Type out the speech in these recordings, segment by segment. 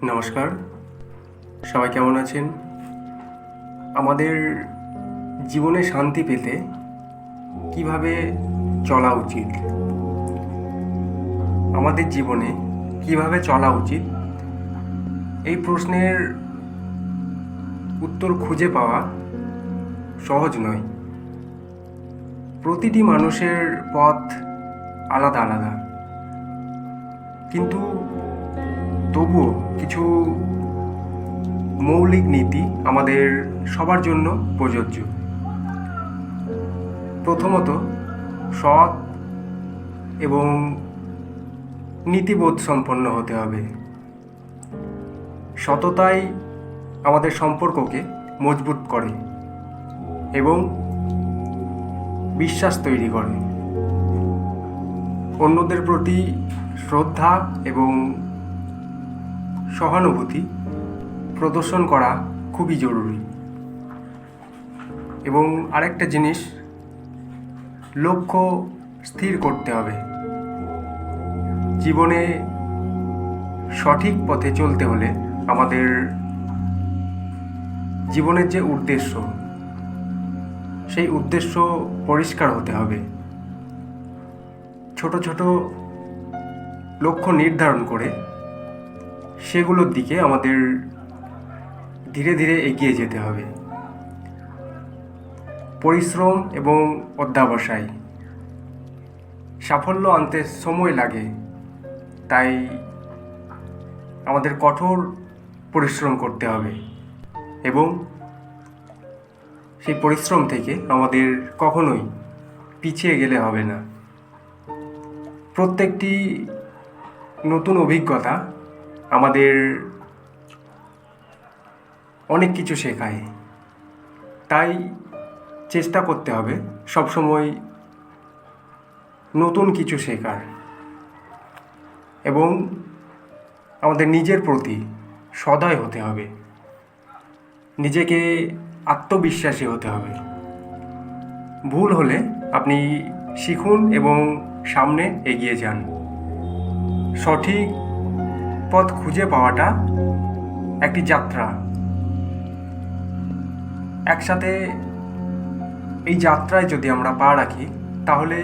নমস্কার, সবাই কেমন আছেন? আমাদের জীবনে শান্তি পেতে কিভাবে চলা উচিত, আমাদের জীবনে কিভাবে চলা উচিত, এই প্রশ্নের উত্তর খুঁজে পাওয়া সহজ নয়। প্রতিটি মানুষের পথ আলাদা আলাদা, কিন্তু তবুও কিছু মৌলিক নীতি আমাদের সবার জন্য প্রযোজ্য। প্রথমত, সৎ এবং নীতিবোধ সম্পন্ন হতে হবে। সততাই আমাদের সম্পর্ককে মজবুত করে এবং বিশ্বাস তৈরি করে। অন্যদের প্রতি শ্রদ্ধা এবং সহানুভূতি প্রদর্শন করা খুবই জরুরি। এবং আরেকটা জিনিস, লক্ষ্য স্থির করতে হবে। জীবনে সঠিক পথে চলতে হলে আমাদের জীবনের যে উদ্দেশ্য, সেই উদ্দেশ্য পরিষ্কার হতে হবে। ছোট ছোট লক্ষ্য নির্ধারণ করে সেগুলোর দিকে আমাদের ধীরে ধীরে এগিয়ে যেতে হবে। পরিশ্রম এবং অধ্যবসায়, সাফল্য আনতে সময় লাগে, তাই আমাদের কঠোর পরিশ্রম করতে হবে এবং সেই পরিশ্রম থেকে আমাদের কখনোই পিছিয়ে গেলে হবে না। প্রত্যেকটি নতুন অভিজ্ঞতা আমাদের অনেক কিছু শেখায়, তাই চেষ্টা করতে হবে সবসময় নতুন কিছু শেখার এবং আমাদের নিজের প্রতি সদয় হতে হবে, নিজেকে আত্মবিশ্বাসী হতে হবে। ভুল হলে আপনি শিখুন এবং সামনে এগিয়ে যান। সঠিক পথ খুঁজে পাওয়াটা একটি যাত্রা। একসাথে এই যাত্রায় যদি আমরা পা রাখি, তাহলে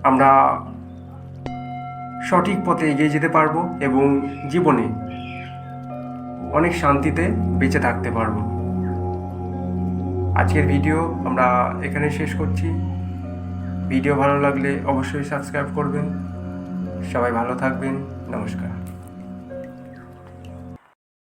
আমরা সঠিক পথে এগিয়ে যেতে পারবো এবং জীবনে অনেক শান্তিতে বেঁচে থাকতে পারবো। আজকের ভিডিও আমরা এখানে শেষ করছি। ভিডিও ভালো লাগলে অবশ্যই সাবস্ক্রাইব করবেন। সবাই ভালো থাকবেন। নমস্কার।